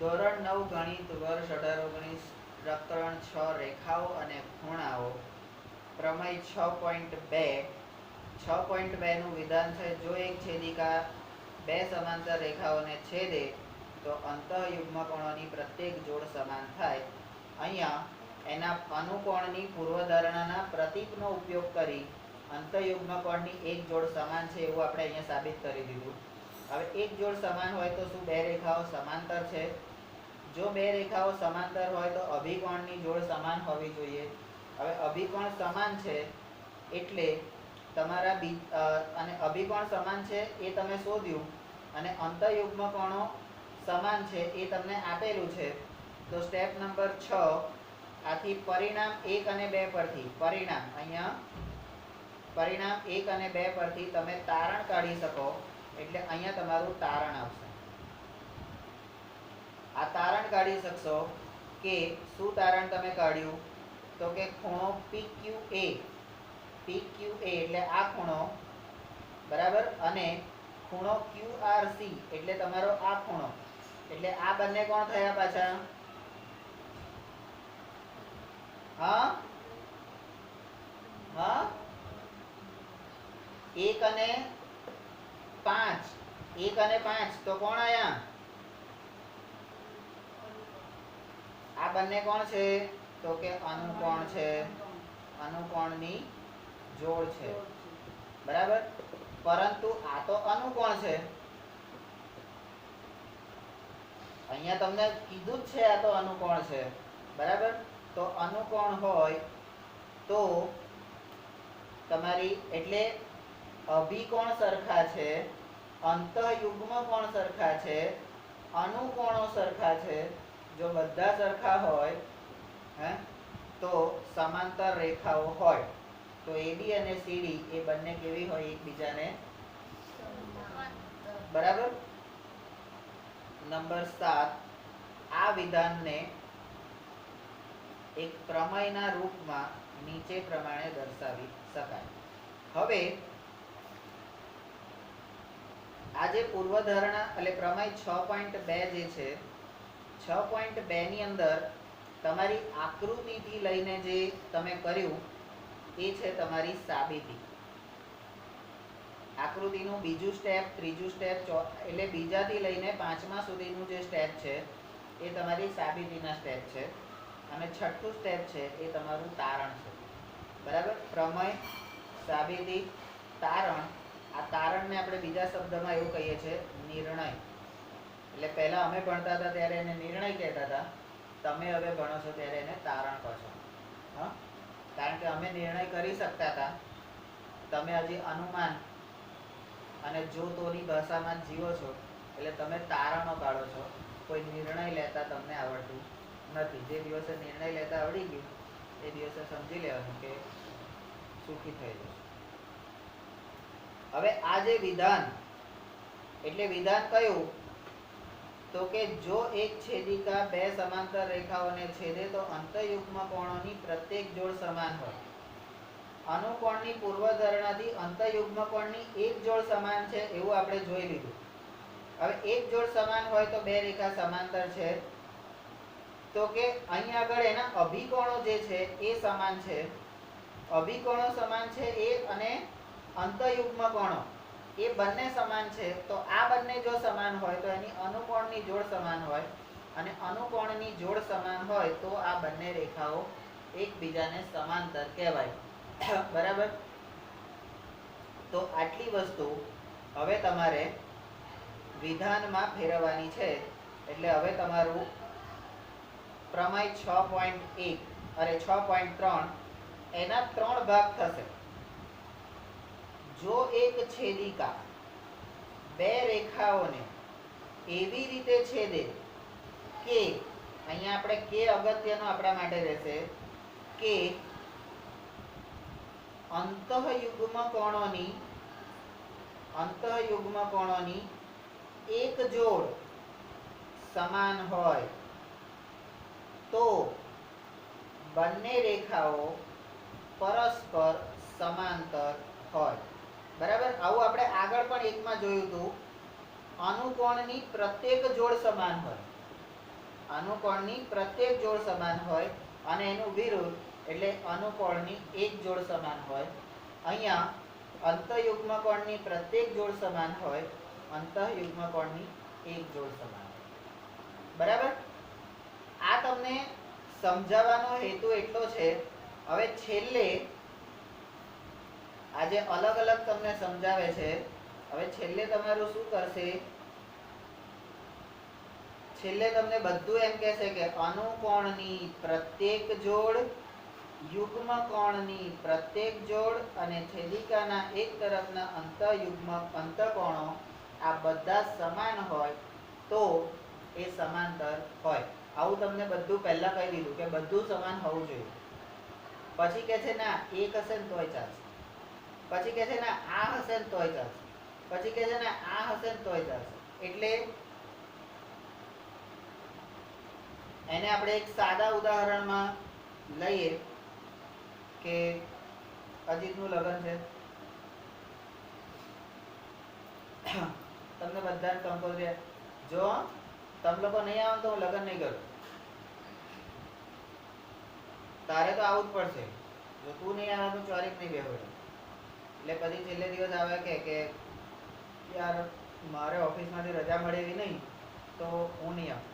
ધોરણ 9 ગણિત વર્ષ 18-19 પ્રકરણ 6 રેખાઓ અને ખૂણાઓ પ્રમેય 6.2 6.2 નું વિધાન છે જો એક છેદિકા બે સમાંતર રેખાઓને છેદે તો અંતઃયુગ્મકોણોની પ્રત્યેક જોડ સમાન થાય. અહીંયા એના અનુકોણની પૂર્વધારણાના પ્રતીકનો ઉપયોગ કરી અંતઃયુગ્મકોણની એક જોડ સમાન છે એવું આપણે અહીંયા સાબિત કરી દીધું. હવે એક જોડ સમાન હોય તો શું બે રેખાઓ સમાંતર છે? જો બે રેખાઓ સમાંતર હોય તો અભિકોણની જોડ સમાન હોવી જોઈએ. હવે અભિકોણ સમાન છે એટલે તમારા અને અભિકોણ સમાન છે એ તમે શોધ્યું અને અંતઃયુગ્મકોણો સમાન છે એ તમને આપેલું છે. તો સ્ટેપ નંબર 6 આથી પરિણામ 1 અને 2 પરથી પરિણામ 1 અને 2 પરથી તમે તારણ કાઢી શકો. એટલે અહીંયા તમારું તારણ આવશે. આ તારણ કાઢી શકશો કે શું તારણ તમે કાઢ્યું? તો કે ખૂણો PQA એટલે આ ખૂણો બરાબર અને ખૂણો QRC એટલે તમારો આ ખૂણો, એટલે આ બંને કોણ થયા પાછા? હા 1 અને 5 તો કોણ આયા? આ બંને કોણ છે? તો કે અનુકોણ છે, અનુકોણની જોડ છે બરાબર. પરંતુ આ તો અનુકોણ છે, અહીંયા તમને કીધું જ છે આ તો અનુકોણ છે બરાબર. તો અનુકોણ હોય તો તમારી એટલે અભિકોણ સરખા છે, અંતઃયુગ્મ કોણ સરખા છે, અનુકોણો સરખા છે. જો બધા સરખા હોય તો સમાંતર રેખાઓ હોય તો AB અને CD એ બંને કેવી હોય? એકબીજાને બરાબર. નંબર 7 આ વિધાનને એક પ્રમેયના રૂપમાં નીચે પ્રમાણે દર્શાવી શકાય. હવે આ જે પૂર્વધારણા એટલે પ્રમેય 6.2 જે છે 6.2 ની અંદર તમારી આકૃતિથી લઈને જે તમે કર્યું એ છે તમારી સાબિતી. આકૃતિનું બીજું સ્ટેપ, ત્રીજું સ્ટેપ એટલે બીજાથી લઈને પાંચમા સુધીનું જે સ્ટેપ છે એ તમારી સાબિતીના સ્ટેપ છે અને છઠ્ઠું સ્ટેપ છે એ તમારું તારણ છે બરાબર. પ્રમેય, સાબિતી, તારણ. આ તારણને આપણે બીજા શબ્દમાં એવું કહીએ છીએ નિર્ણય. એટલે પહેલા અમે ભણતા હતા ત્યારે એને નિર્ણય કહેતા હતા, તમે હવે ભણો છો ત્યારે એને તારણ કહો છો. કારણ કે અમે નિર્ણય કરી શકતા હતા, તમે હજી અનુમાન અને જોતોની ભાષામાં જીવો છો એટલે તમે તારણો કાઢો છો. કોઈ નિર્ણય લેતા તમને આવડતું નથી. જે દિવસે નિર્ણય લેતા આવડી ગયું એ દિવસે સમજી લેવાનું કે સુખી થઈ જશે. હવે આ જે વિધાન એટલે વિધાન કયું? તો કે જો એક છેદિકા બે સમાંતર રેખાઓને છેદે તો અંતઃયુગ્મકોણોની પ્રત્યેક જોડ સમાન હોય. અનુકોણની પૂર્વધારણાથી અંતઃયુગ્મકોણની એક જોડ સમાન છે એવું આપણે જોઈ લીધું. હવે એક જોડ સમાન હોય તો બે રેખા સમાંતર છે. તો કે અહીંયા આગળ એના અભિકોણો જે છે એ સમાન છે. અભિકોણો સમાન છે એ અને અંતઃયુગ્મકોણો એ બંને સમાન છે. તો આ બંને જો સમાન હોય તો એની અનુકોણની જોડ સમાન હોય અને અનુકોણની જોડ સમાન હોય તો આ બંને રેખાઓ એકબીજાને સમાંતર કહેવાય બરાબર. તો આટલી વસ્તુ હવે તમારે વિધાનમાં ફેરવવાની છે. એટલે હવે તમારું પ્રમેય 6.1 અરે 6.3 એના 3 ભાગ થશે. જો એક છેદિકા બે રેખાઓને એવી રીતે છેદે કે અહીંયા આપણે કે અગત્યનો આપણા માટે રહેશે કે અંતઃયુગ્મકોણોની એક જોડ સમાન હોય તો બંને રેખાઓ પરસ્પર સમાંતર હોય બરાબર. આવું આપણે આગળ પણ એકમાં જોયું હતું. અનુકોણની પ્રત્યેક જોડ સમાન હોય અનુકોણની પ્રત્યેક જોડ સમાન હોય અને એનું વિરુદ્ધ એટલે અનુકોણની એક જોડ સમાન હોય. અહીંયા અંતઃયુગ્મ કોણની પ્રત્યેક જોડ સમાન હોય, અંતઃયુગ્મ કોણની એક જોડ સમાન હોય. બરાબર? આ તમને સમજાવવાનો હેતુ એટલો છે. હવે છેલ્લે આજે અલગ અલગ તમને સમજાવે છે. હવે છેલ્લે તમારું શું કરશે? છેલ્લે તમને બધું એમ કહેશે કે અનુકોણની પ્રત્યેક જોડ, યુગ્મ કોણની પ્રત્યેક જોડ અને છેદિકાના એક તરફના અંતઃકોણો આ બધા સમાન હોય તો એ સમાંતર હોય. આવું તમને બધું પહેલા કહી દીધું કે બધું સમાન હોવું જોઈએ. પછી કે છે ના એક હશે ને તોય ચાલશે. પછી કે છે ના આ હશે ને તોય ચાલશે. પછી કે છે ને આ હશે ને તોય ચાલશે. એટલે એને આપણે એક સાદા ઉદાહરણમાં લઈએ કે અજીતનું લગ્ન છે. તમને બધાને કંકોત્રી, જો તમે લોકો નહીં આવો તો હું લગ્ન નહીં કરું. તારે તો આવું જ પડશે. જો તું નહીં આવે તો ચોરીક નહીં બેહો. એટલે પછી છેલ્લે દિવસ આવે કે યાર મારે ઓફિસમાંથી રજા મળેવી નહીં તો હું નહીં આવું.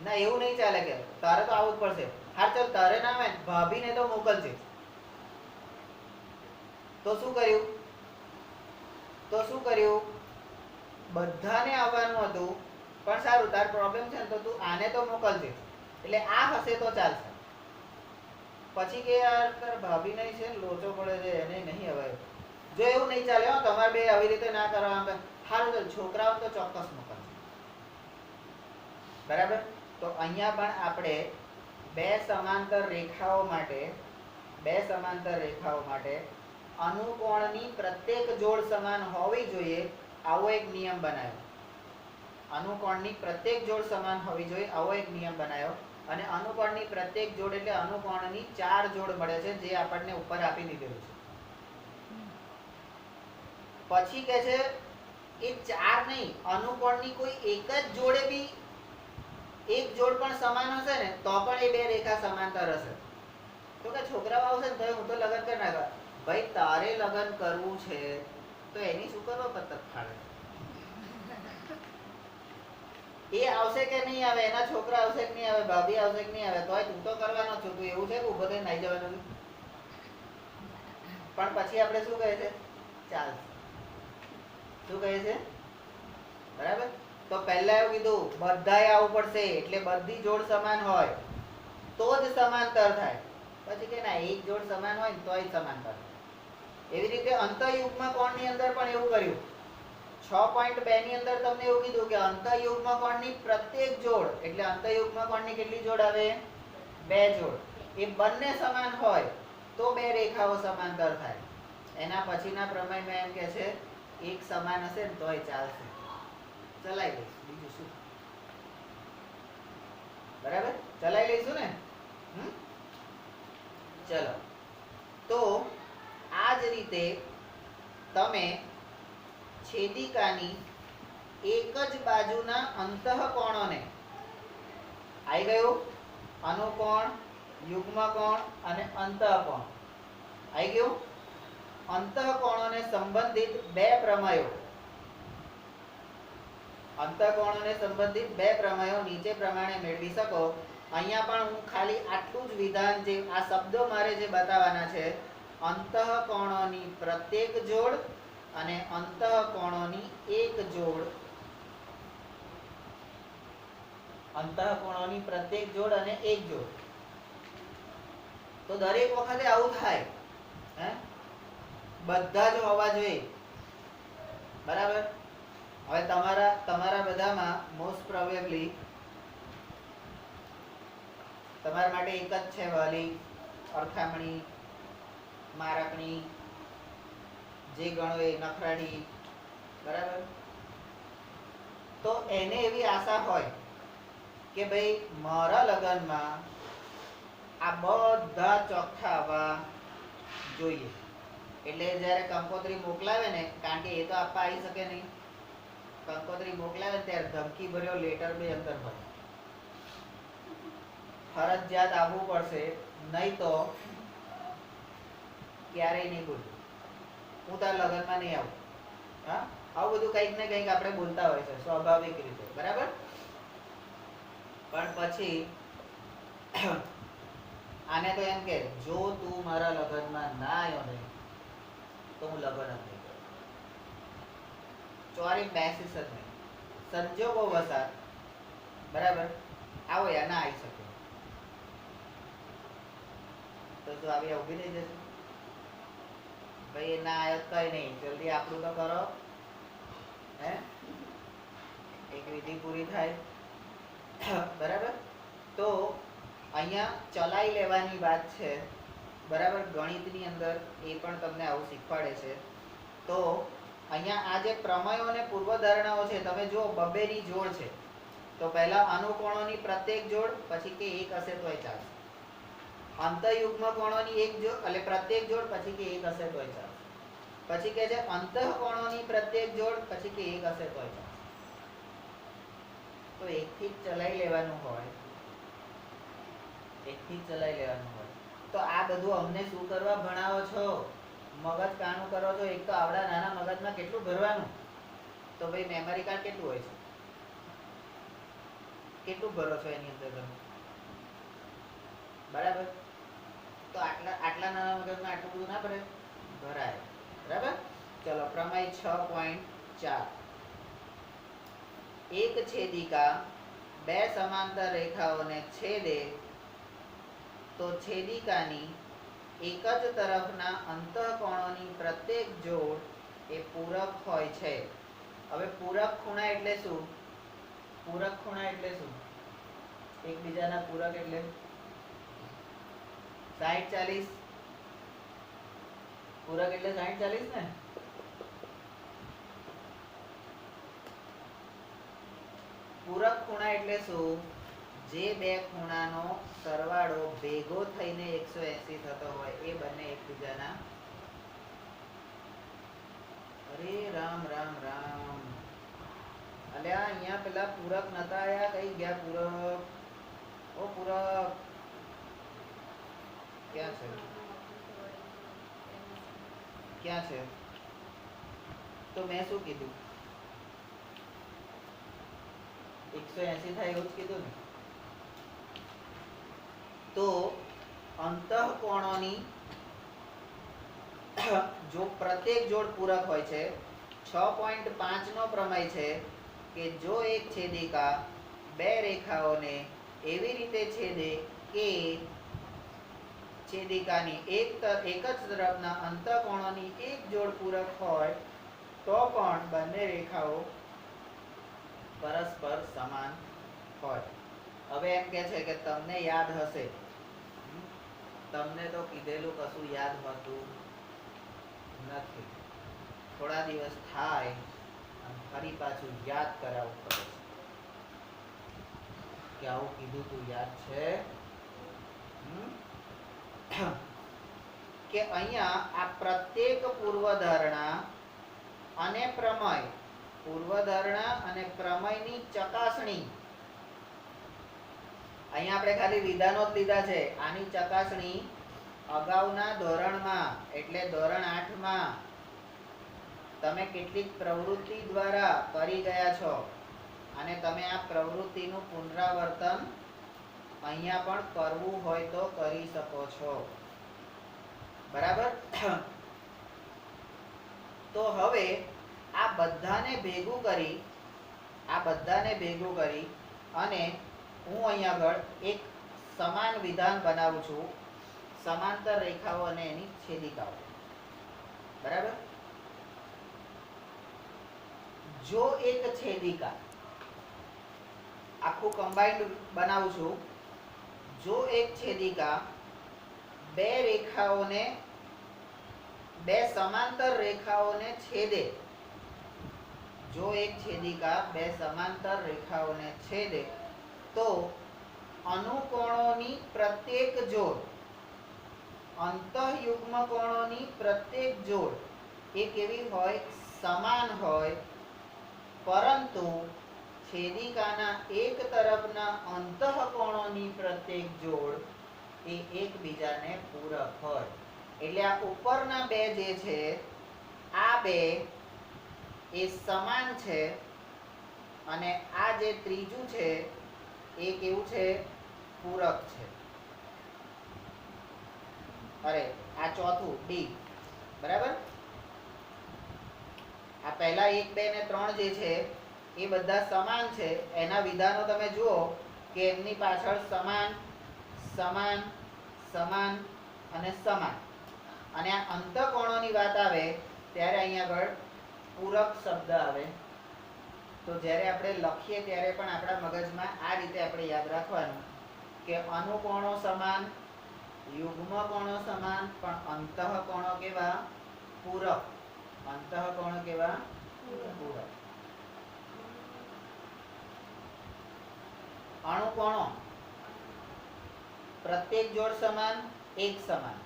ના, એવું નહીં ચાલે કે તારે તો આવું જ પડશે. હા ચાલ તારે ના આવે ભાભીને તો મોકલજે. તો શું કર્યું? બધાને આવવાનું હતું પણ સારું તાર પ્રોબ્લેમ છે ને તો તું આને તો મોકલજે એટલે આ હશે તો ચાલશે. પછી કે યાર તાર ભાભી નહીં છે લોચો પડે છે એને નહીં હવે. જો એવું નહીં ચાલે હો, તમારે બે આવી રીતે ના કરવા. સારું ચાલ છોકરાઓ તો ચોક્કસ મોકલશે. બરાબર? તો અહીંયા પણ આપણે બે સમાંતર રેખાઓ માટે અનુકોણની પ્રત્યેક જોડ સમાન હોવી જોઈએ આવો એક નિયમ બનાવ્યો. અનુકોણની પ્રત્યેક જોડ સમાન હોવી જોઈએ આવો એક નિયમ બનાવ્યો. અને અનુકોણની પ્રત્યેક જોડ એટલે અનુકોણની 4 જોડ મળે છે જે આપણને ઉપર આપી દીધેલું છે. પછી કે છે એ 4 નહીં, અનુકોણની કોઈ એક જ જોડે બી એક જોડ પણ સમાન હશે ને તો પણ એ બે રેખા સમાંતર હશે. તો કે છોકરાઓ આવશે ને તો હું તો લગ્ન કરી નાખા. ભાઈ તારે લગ્ન કરવું છે તો એની શું કરવા પતંગ ફાડે? એ આવશે કે નહીં આવે, એના છોકરા આવશે કે નહીં આવે, ભાભી આવશે કે નહીં આવે, તોય તું તો કરવાનો છો. તું એવું છે કે ઉભો થઈને નાઈ જવાનું? પણ પછી આપણે શું કહે છે? ચાલશે. શું કહે છે? બરાબર? તો પહેલા એવું કીધું બધાએ આવવું પડશે એટલે બધી જોડ સમાન હોય તો જ સમાંતર થાય. પછી કે ના એક જોડ સમાન હોય ને તોય સમાંતર. એવી રીતે અંતઃયુગ્મ કોણની અંદર પણ એવું કર્યું. 6.2 ની અંદર તમને એવું કીધું કે અંતઃયુગ્મ કોણની પ્રત્યેક જોડ એટલે અંતઃયુગ્મ કોણની કેટલી જોડ આવે? 2 જોડ. એ બંને સમાન હોય તો બે રેખાઓ સમાંતર થાય. એના પછીના પ્રમેયમાં એમ કે છે એક સમાન હશે ને તોય ચાલશે. ચલાઈ લઈશું, બીજું શું? બરાબર? ચલાઈ લઈશું ને? ચલો, તો આ જ રીતે તમે છેદિકાની એક જ બાજુના અંતઃકોણોને, આવી ગયું અનુકોણ, યુગ્મકોણ અને અંતઃકોણ, આવી ગયું. અંતઃકોણોને સંબંધિત બે પ્રમેયો નીચે પ્રમાણે મેળવી શકો. અહીંયા પણ હું ખાલી આટલું જ વિધાન, જે આ શબ્દો મારે જે બતાવવાના છે, અંતઃકોણોની પ્રત્યેક જોડ અને અંતઃકોણોની એક જોડ, અંતઃકોણોની પ્રત્યેક જોડ અને એક જોડ. તો દરેક વખતે આવું થાય, હે? બધા જ હોવા જોઈએ. બરાબર? હવે તમારા બધામાં મોસ્ટ પ્રોબેબલી તમારા માટે એક જ છે વાલી, અરખામણી, મારકણી, જે ગણો એ નખરાડી. બરાબર? તો એને એવી આશા હોય કે ભાઈ મારા લગ્નમાં આ બધા ચોખ્ખા આવવા જોઈએ. એટલે જ્યારે કંકોત્રી મોકલાવે ને, કારણ કે એ તો આપવા આવી શકે નહીં, કંકોત્રી મોકલાવે ત્યારે ધમકી ભર્યો લેટર બે અંદર હોય. ફરજિયાત આવવું પડશે, નહીં તો ક્યારેય નહીં બોલું. હું તાર લગ્નમાં નહીં આવું. હા, આવું બધું કંઈક ને કંઈક આપણે બોલતા હોય છે સ્વાભાવિક રીતે, બરાબર. પણ પછી આને તો એમ કે જો તું મારા લગ્નમાં ના આવ્યો ને તો હું લગ્ન જ નહીં કરું. ચોરી બેસીસ જ નહીં, સંજોગો વસાત, બરાબર, આવો યા ના આવી શકે તો તું આવી ઉભી થઈ જશે. ભાઈ ના આવ્યો કઈ નહીં, જલ્દી આપણું તો કરો, હે, એક વિધિ પૂરી થાય, બરાબર. તો અહીંયા ચલાઈ લેવાની વાત છે, બરાબર. ગણિતની અંદર એ પણ તમને આવું શીખવાડે છે. તો અહીંયા આ જે પ્રમેયો અને પૂર્વધારણાઓ છે, તમે જો બબ્બેની જોડ છે, તો પહેલા અનુકોણોની પ્રત્યેક જોડ, પછી કે એક હશે તોય ચાલશે. અંતઃયુગ્મ કોણોની એક જોડ એટલે પ્રત્યેક જોડ, પછી કે એક હશે તોય ચાલશે. પછી કે છે અંતઃકોણોની પ્રત્યેક જોડ, પછી કે એક હશે તોય ચાલશે. તો એકથી જ ચલાઈ લેવાનું હોય, એકથી જ ચલાઈ લેવાનું હોય. તો આ બધું અમને શું કરવા ભણાવો છો? મગજ કાણું કરો છો. એક તો આવડા નાના મગજમાં કેટલું ભરવાનું? તો ભાઈ મેમરી કાર્ડ કેટલું હોય છે? કેટલું ભરો છો એની અંદર તમે? બરાબર. તો આટલા નાના મગજમાં આટલું બધું ના ભરાય, બરાબર. ચલો, પ્રમેય 6.4. એક છેદિકા બે સમાંતર રેખાઓને છેદે તો છેદિકાની એક જ તરફના અંતઃકોણોની પ્રત્યેક જોડ એ પૂરક હોય છે. હવે પૂરક ખૂણા એટલે શું? પૂરક ખૂણા એટલે શું? એકબીજાના પૂરક એટલે 60-40. પૂરક એટલે 60-40 ને? પૂરક ખૂણા એટલે શું? જે બે ખૂણાનો સરવાળો ભેગો થઈને 180 થતો હોય એ બંને એકબીજાના. અરે રામ રામ રામ, અલ્યા અહીંયા પેલા પૂરક નતા આયા, કઈ ગયા પૂરક? ઓ પૂરક ક્યાં છે? ક્યાં છે? તો મેં શું કીધું? 180 થાય એવું જ કીધું ને. તો અંતઃકોણોની જો પ્રત્યેક જોડ પૂરક હોય છે. 6.5 નો પ્રમેય છે કે જો એક છેદિકા બે રેખાઓને એવી રીતે છેદે કે છેદિકાની એક જ તરફના અંતઃકોણોની એક જોડ પૂરક હોય તો પણ બંને રેખાઓ પરસ્પર સમાન હોય. હવે એમ કે છે કે તમને યાદ હશે, તમને તો કીધેલું કશું યાદ હોતું નથી. થોડા દિવસ થાય અને ફરી પાછું યાદ કરાવવું પડે કે આવું કીધું તું યાદ છે. કે અહીંયા આ પ્રત્યેક પૂર્વધારણા અને પ્રમેય, પૂર્વધારણા અને પ્રમેયની ચકાસણી, અહીંયા આપણે ખાલી વિધાનો જ લીધા છે. આની ચકાસણી અગાઉના ધોરણમાં એટલે ધોરણ 8માં તમે કેટલીક પ્રવૃત્તિ દ્વારા કરી ગયા છો અને તમે આ પ્રવૃત્તિનું પુનરાવર્તન અહીંયા પણ કરવું હોય તો કરી શકો છો, બરાબર. તો હવે આ બધાને ભેગું કરી અને હું અહીંયા આગળ એક સમાન વિધાન બનાવું છું. સમાંતર રેખાઓ અને એની છેદિકાઓ, બરાબર. જો એક છેદિકા, આખું કમ્બાઈન્ડ બનાવું છું. જો એક છેદિકા બે સમાંતર રેખાઓને છેદે, જો એક છેદિકા બે સમાંતર રેખાઓને છેદે તો અનુકોણોની પ્રત્યેક જોડ, અંતઃયુગ્મ કોણોની પ્રત્યેક જોડ એ કેવી હોય? સમાન હોય. પરંતુ છેદિકાના એક તરફના અંતઃકોણોની પ્રત્યેક જોડ એ એકબીજાને પૂરક હોય. એટલે આ ઉપરના બે જે છે આ બે એ સમાન છે અને આ જે ત્રીજું છે એ કેવું છે? પૂરક છે. અરે આ ચોથું ડી, બરાબર. આ પહેલા 1 2 ને 3 જે છે એ બધા સમાન છે. એના વિધાનો તમે જુઓ કે એમની પાછળ સમાન, સમાન, સમાન અને સમાન. અને આ અંતઃકોણોની વાત આવે ત્યારે અહીંયા આગળ પૂરક શબ્દ આવે. તો જ્યારે આપણે લખીએ ત્યારે પણ આપણા મગજમાં આ રીતે આપણે યાદ રાખવાનું કે અનુકોણો સમાન, યુગ્મ કોણો સમાન, પણ અંતઃકોણો કેવા? પૂરક. અંતઃકોણો કેવા? પૂરક. અણુકોણો પ્રત્યેક જોડ સમાન, એક સમાન.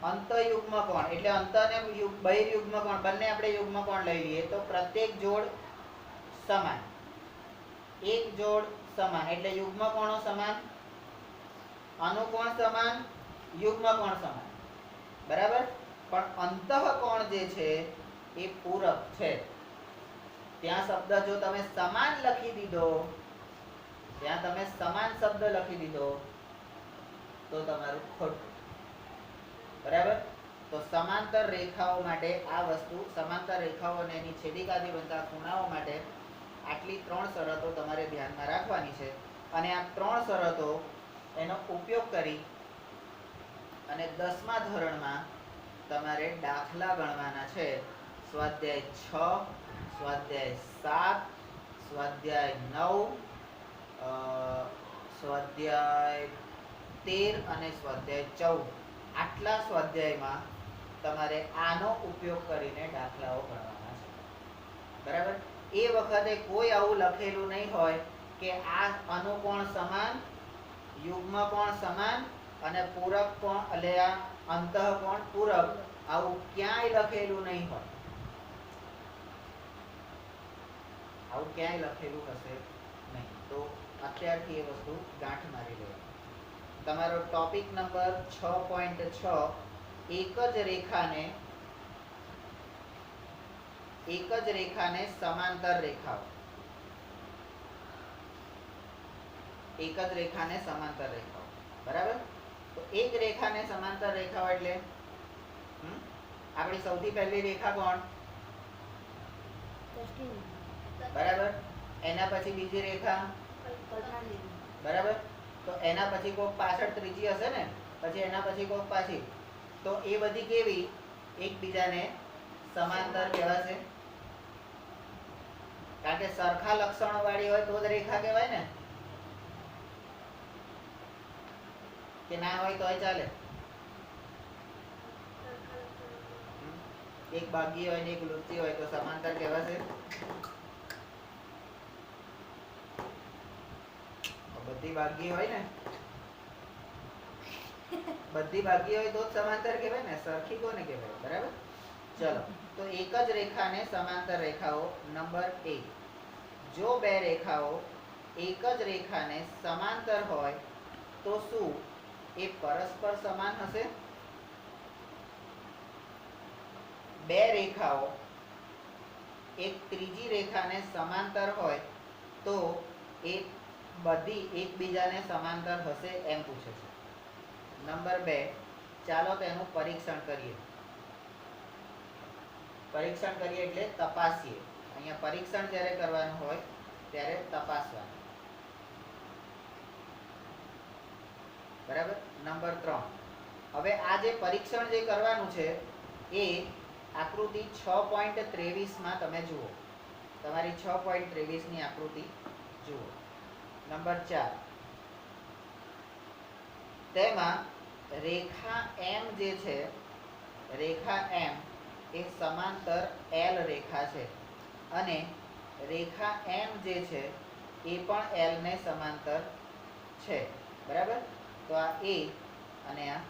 અંતઃયુગ્મ કોણ એટલે અંત અને બહિર્યુગ્મ કોણ બંને આપણે યુગ્મ કોણ લઈ લઈએ તો પ્રત્યેક જોડ સમાન, એક જોડ સમાન એટલે યુગ્મ કોણો સમાન, અનુકોણ સમાન, યુગ્મ કોણ સમાન, બરાબર. પણ અંતઃકોણ જે છે એ પૂરક છે. ત્યાં શબ્દ જો તમે સમાન લખી દીધો, ત્યાં તમે સમાન શબ્દ લખી દીધો તો તમારું ખોટું, બરાબર. તો સમાંતર રેખાઓ માટે આ વસ્તુ, સમાંતર રેખાઓ અને એની છેદિકાથી બનતા ખૂણાઓ માટે આટલી 3 શરતો તમારે ધ્યાનમાં રાખવાની છે. અને આ 3 શરતો એનો ઉપયોગ કરી અને 10મા ધોરણમાં તમારે દાખલા ગણવાના છે. સ્વાધ્યાય 6, સ્વાધ્યાય 7, સ્વાધ્યાય 9, સ્વાધ્યાય 13 અને સ્વાધ્યાય 14. આટલા સ્વાધ્યાયમાં તમારે આનો ઉપયોગ કરીને દાખલાઓ ગણવાના છે, બરાબર. એ વખતે કોઈ આવું લખેલું નહીં હોય કે આ અનુકોણ સમાન, યુગ્મ કોણ સમાન અને પૂરક કોણ એટલે આ અંતઃકોણ પૂરક, આવું ક્યાંય લખેલું નહીં હોય. આવું ક્યાંય લખેલું હશે નહીં. તો અત્યારથી એ વસ્તુ ગાંઠ મારી લેવાની. તમારો ટોપિક નંબર 6.6 એક જ રેખાને સમાંતર રેખાઓ. એક જ રેખાને સમાંતર રેખાઓ, બરાબર. તો એક રેખાને સમાંતર રેખાઓ એટલે આપણી સૌથી પહેલી રેખા કોણ? બરાબર. એના પછી બીજી રેખા, બરાબર. તો એના પછી કોક પાછળ ત્રીજી હશે ને, પછી એના પછી કોક પાછી. તો એ બધી કેવી? એકબીજાને સમાંતર કહેવાશે. કારણ કે સરખા લક્ષણો વાળી હોય તો જ રેખા કહેવાય ને, કે ના હોય તોય ચાલે. એક ભાગી હોય ને એક વૃત્તિ હોય તો સમાંતર કહેવાશે. બધી ભાગી હોય ને, બધી ભાગી હોય તો જ સમાંતર કહેવાય ને, સરખી કોને કહેવાય? બરાબર. ચલો, તો એક જ રેખાને સમાંતર રેખાઓ. નંબર 1, જો બે રેખાઓ એક જ રેખાને સમાંતર હોય તો શું એ પરસ્પર સમાન હશે? બે રેખાઓ એક ત્રીજી રેખાને સમાંતર હોય તો એ બધી એકબીજાને સમાંતર હશે એમ પૂછે છે. નંબર 2, ચાલો તેનું પરીક્ષણ કરીએ. પરીક્ષણ કરીએ એટલે તપાસીએ. અહીંયા પરીક્ષણ જ્યારે કરવાનું હોય ત્યારે તપાસવાનું, બરાબર. નંબર 3, હવે આ જે પરીક્ષણ જે કરવાનું છે એ આકૃતિ 6.23 તમે જુઓ. તમારી 6.23 આકૃતિ જુઓ. નંબર 4, તેમાં રેખા M જે છે, રેખા M એ સમાંતર L રેખા છે અને રેખા M જે છે એ પણ L ને સમાંતર છે, બરાબર. તો આ A અને આ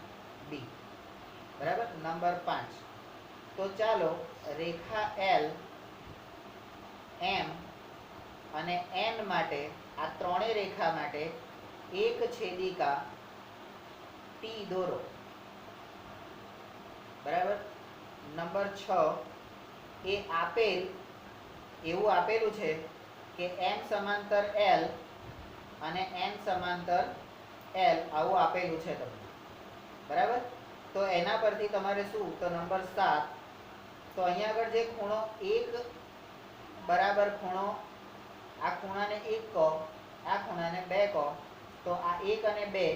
B, બરાબર. નંબર 5, તો ચાલો રેખા L M અને N માટે, આ ત્રણેય રેખા માટે એક છેદિકા T દોરો. બરાબર. નંબર 6 એ આપેલ એવું આપેલું છે કે M સમાંતર L અને N સમાંતર L આવું આપેલું છે તમને. બરાબર. તો એના પરથી તમારે શું, તો નંબર 7, તો અહીંયા આગળ જે ખૂણો 1 બરાબર ખૂણો, આ ખૂણાને 1 કહો, આ ખૂણાને 2 કહો, તો આ 1 અને 2,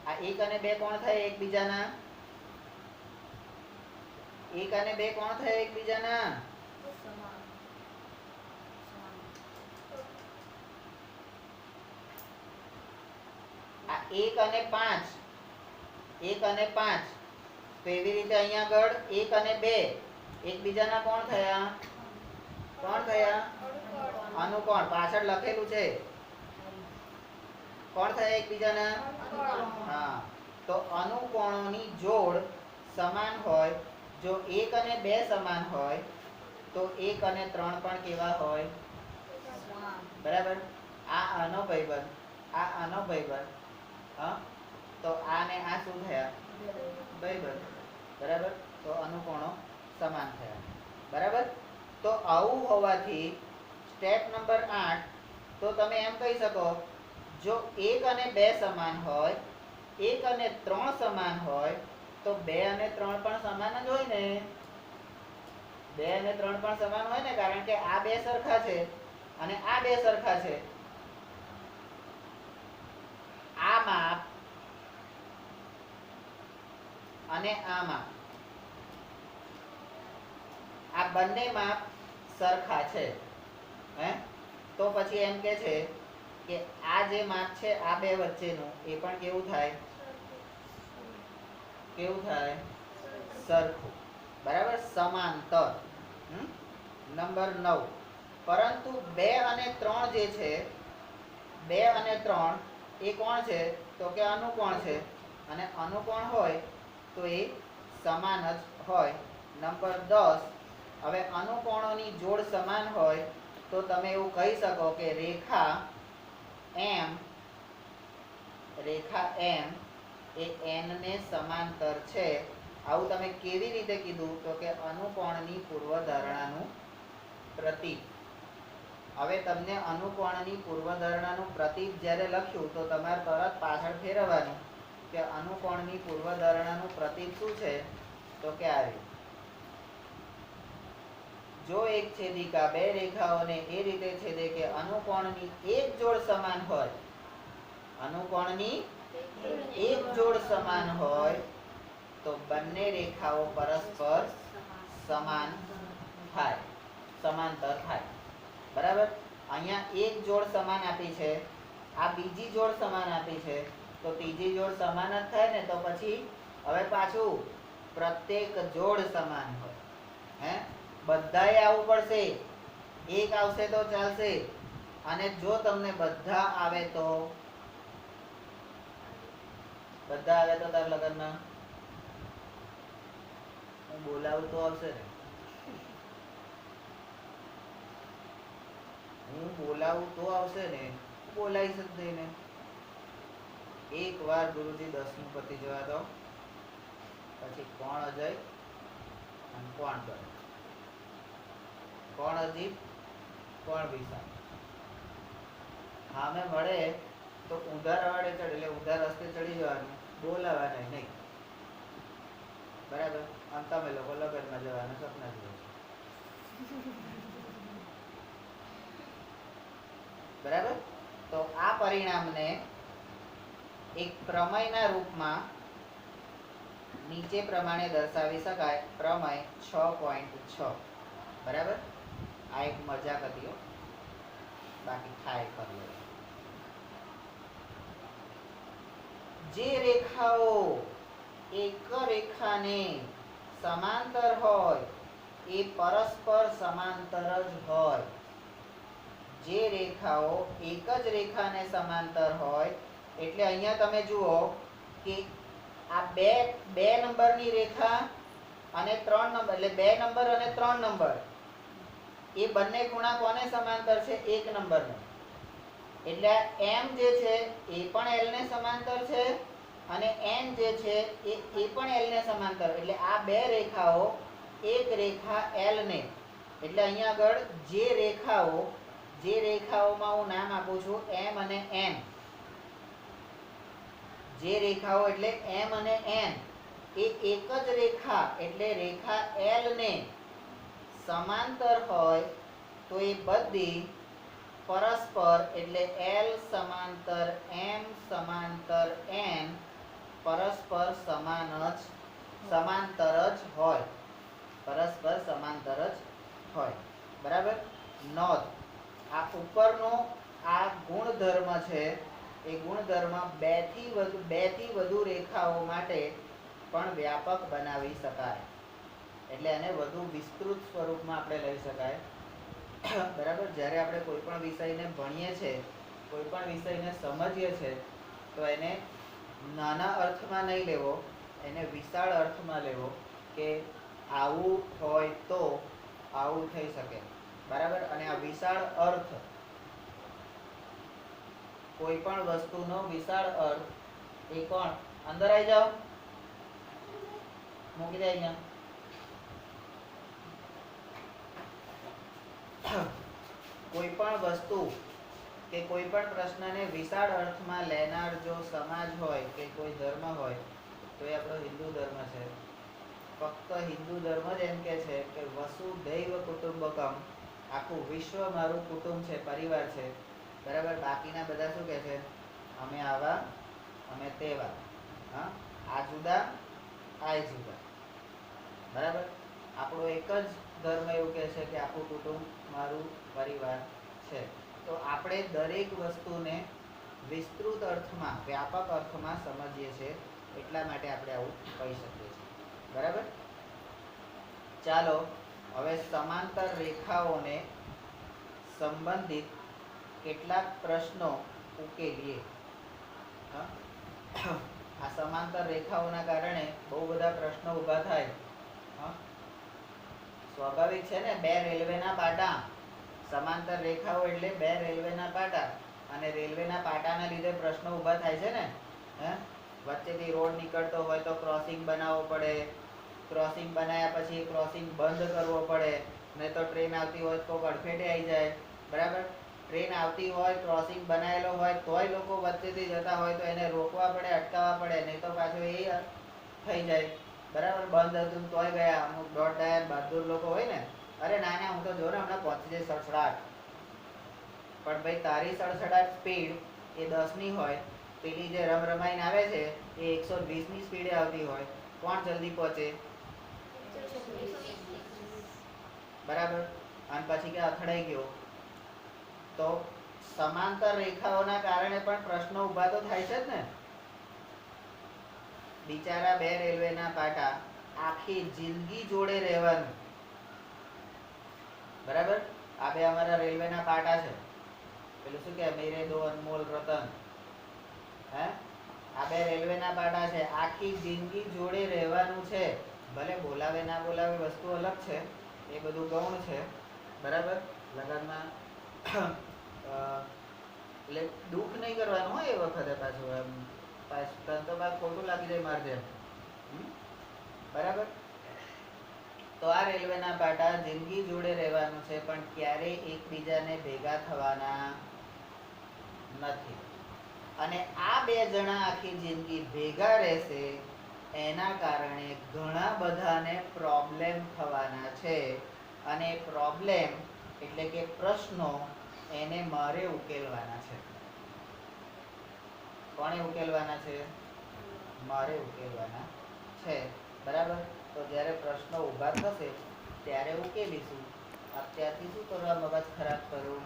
આ 1 અને 2 કોણ થાય એકબીજાના? 1 અને 2 કોણ થાય એકબીજાના? આ 1 અને 5, 1 અને 5, તો એવી રીતે અહીંયા આગળ 1 અને 2 એકબીજાના કોણ થયા? કોણ થયા? અનુકોણ. પાછળ લખેલું છે. કોણ થયા એકબીજાના? હા. તો અનુકોણોની જોડ સમાન હોય. જો 1 અને 2 સમાન હોય તો 1 અને 3 પણ કેવા હોય? બરાબર. આ આનો ભાઈબંધ, આ આનો ભાઈબંધ. હા, તો આ ને આ શું થયા? ભાઈબંધ. બરાબર. તો અનુકોણો સમાન થયા. બરાબર. તો આવું હોવાથી સ્ટેપ નંબર 8, તો તમે એમ કહી શકો, જો 1 અને 2 સમાન હોય, 1 અને 3 સમાન હોય, તો 2 અને 3 પણ સમાન જ હોય ને. 2 અને 3 પણ સમાન હોય ને, કારણ કે આ 2 સરખા છે અને આ 2 સરખા છે. આ માપ અને આ માપ, આ બંને માપ સરખા છે. હે, તો પછી એમ કે છે કે આ જે માપ છે આ બે વચ્ચેનું, એ પણ કેવું થાય? કેવું થાય? સરખું. બરાબર. સમાંતર. નંબર 9, પરંતુ 2 અને 3 જે છે, 2 અને 3 એ કોણ છે? તો કે અનુકોણ છે. અને અનુકોણ હોય તો એ સમાન જ હોય. નંબર 10, હવે અનુકોણોની જોડ સમાન હોય તો તમે એવું કહી શકો કે રેખા M એ N ને સમાંતર છે. આવું તમે કેવી રીતે કીધું? તો કે અનુકોણની પૂર્વધારણાનું પ્રતીક. હવે તમને અનુકોણની પૂર્વધારણાનું પ્રતીક જ્યારે લખ્યું તો તમારે તરત પાછળ ફેરવવાનું કે અનુકોણની પૂર્વધારણાનું પ્રતીક શું છે? તો કે આવી, જો એક છેદિકા બે રેખાઓને એ રીતે છેદે કે અનુકોણની એક જોડ સમાન હોય, અનુકોણની એક જોડ સમાન હોય, તો બંને રેખાઓ પરસ્પર સમાન થાય, સમાંતર થાય. બરાબર. અહીંયા એક જોડ સમાન આપી છે, આ બીજી જોડ સમાન આપી છે, તો ત્રીજી જોડ સમાન જ થાય ને. તો પછી હવે પાછું પ્રત્યેક જોડ સમાન હોય. હે, બધાએ આવવું પડશે. એક આવશે તો ચાલશે, અને જો તમને બધા આવે તો, બધા આવે તો તાર લગનમાં હું બોલાવું તો આવશે ને. હું બોલાવું તો આવશે ને. બોલાવીશ જ નહીં ને. એક વાર ગુરુજી 10મું પતી જવા દો, પછી કોણ અજય અને કોણ બને, કોણ અજીત, કોણ વિશાલ. સામે મળે તો ઊંધા રવાડે ચડે, એટલે ઊંધા રસ્તે ચડી જવાનું, બોલાવાના નહીં. બરાબર. આમ તમે લોકો લગ્નમાં જવાના સપના જુઓ. બરાબર. તો આ પરિણામને એક પ્રમેયના રૂપમાં નીચે પ્રમાણે દર્શાવી શકાય. પ્રમેય 6.6. બરાબર. આ એક મજાક હતી, બાકી થાય કરી લે. જે રેખાઓ એક રેખાને સમાંતર હોય એ પરસ્પર સમાંતર જ હોય. જે રેખાઓ એક જ રેખાને સમાંતર હોય, એટલે અહીંયા તમે જુઓ કે આ બે નંબરની રેખા અને 3 નંબર એટલે 2 નંબર અને 3 નંબર એ બંને ખૂણા કોને સમાંતર છે? 1 નંબરને. એટલે m જે છે એ પણ l ને સમાંતર છે અને n જે છે એ પણ l ને સમાંતર. એટલે આ બે રેખાઓ એક રેખા l ને, એટલે અહીંયા આગળ જે રેખાઓમાં હું નામ આપું છું m અને n, જે રેખાઓ એટલે m અને n એ એક જ રેખા એટલે રેખા l ને સમાંતર હોય તો એ બધી પરસ્પર એટલે l સમાંતર m સમાંતર n પરસ્પર સમાંતર જ હોય. પરસ્પર સમાંતર જ હોય. બરાબર. નોંધ, આ ઉપરનો આ ગુણધર્મ છે એ ગુણધર્મ બે થી વધુ રેખાઓ માટે પણ વ્યાપક બનાવી શકાય. એટલે એને વધુ વિસ્તૃત સ્વરૂપમાં આપણે લઈ શકાય. બરાબર. જ્યારે આપણે કોઈ પણ વિષયને ભણીએ છીએ, કોઈ પણ વિષયને સમજીએ છીએ, તો એને નાના અર્થમાં નહીં લેવો, એને વિશાળ અર્થમાં લેવો કે આવું હોય તો આવું થઈ શકે. બરાબર. અને આ વિશાળ અર્થ, કોઈ પણ વસ્તુનો વિશાળ અર્થ એ કોણ? અંદર આવી જાઓ, મૂકી દે અહીંયા. કોઈ પણ વસ્તુ કે કોઈ પણ પ્રશ્નને વિશાળ અર્થમાં લેનાર જો સમાજ હોય કે કોઈ ધર્મ હોય તો એ આપણો હિન્દુ ધર્મ છે. ફક્ત હિન્દુ ધર્મ જ એમ કે છે કે વસુધૈવ કુટુંબકમ, આખું વિશ્વ મારું કુટુંબ છે, પરિવાર છે. બરાબર. બાકીના બધા શું કહે છે? અમે આવા અમે તેવા, હા, આ જુદા આ જુદા. બરાબર. આપણો એક જ ધર્મ એવું કહે છે કે આખું કુટુંબ મારું પરિવાર છે. તો આપણે દરેક વસ્તુને વિસ્તૃત અર્થમાં, વ્યાપક અર્થમાં સમજીએ છીએ, એટલા માટે આપણે આવું કહી શકીએ છીએ. બરાબર. ચાલો હવે સમાંતર રેખાઓને સંબંધિત કેટલાક પ્રશ્નો ઉકેલીએ. આ સમાંતર રેખાઓના કારણે બહુ બધા પ્રશ્નો ઊભા થાય. સ્વાભાવિક છે ને. બે રેલવેના પાટા, સમાંતર રેખાઓ એટલે બે રેલવેના પાટા, અને રેલવેના પાટાના લીધે પ્રશ્નો ઊભા થાય છે ને. વચ્ચેથી રોડ નીકળતો હોય તો ક્રોસિંગ બનાવવો પડે, ક્રોસિંગ બનાવ્યા પછી ક્રોસિંગ બંધ કરવો પડે, નહીં તો ટ્રેન આવતી હોય તો અડફેટે આવી જાય. બરાબર. ટ્રેન આવતી હોય, ક્રોસિંગ બનાવેલો હોય તોય લોકો વચ્ચેથી જતા હોય તો એને રોકવા પડે, અટકાવવા પડે, નહીં તો પાછું એ થઈ જાય. બરાબર. બંધ હતું તોય ગયા. અમુક દોઢ ડાયર બહાદુર લોકો હોય ને, અરે ના ના હું તો જો ને હમણાં પહોંચી જઈશ સડસડાટ. પણ ભાઈ તારી સડસડાટ સ્પીડ એ 10ની હોય, પેલી જે રમરમાઈને આવે છે એ 120ની સ્પીડે આવતી હોય. કોણ જલ્દી પહોંચે? બરાબર. અને પછી કે અથડાઈ ગયો. તો સમાંતર રેખાઓના કારણે પણ પ્રશ્નો ઊભા તો થાય છે જ ને. બિચારા બે રેલવેના પાટા, આખી જિંદગી જોડે રહેવાનું. બરાબર. આ બે અમારા રેલવેના પાટા છે. પેલું શું કે મેરે દો અનમોલ રતન. હે, આ બે રેલવેના પાટા છે. આખી જિંદગી જોડે રહેવાનું છે. ભલે બોલાવે ના બોલાવે વસ્તુ અલગ છે, એ બધું ગૌણ છે. બરાબર. લગનમાં એટલે દુઃખ નહીં કરવાનું હોય એ વખતે. પાછું એમ તો ખોટું લાગી જાય મારે જેમ. બરાબર. તો આ રેલવેના પાટા જિંદગી જોડે રહેવાનું છે, પણ ક્યારેય એકબીજાને ભેગા થવાના નથી. અને આ બે જણા આખી જિંદગી ભેગા રહેશે એના કારણે ઘણા બધાને પ્રોબ્લેમ થવાના છે. અને પ્રોબ્લેમ એટલે કે પ્રશ્નો એને મારે ઉકેલવાના છે. કોણે ઉકેલવાના છે? મારે ઉકેલવાના છે. બરાબર. તો જ્યારે પ્રશ્નો ઊભા થશે ત્યારે ઉકેલીશું. અત્યારથી શું કરવા મગજ ખરાબ કરું?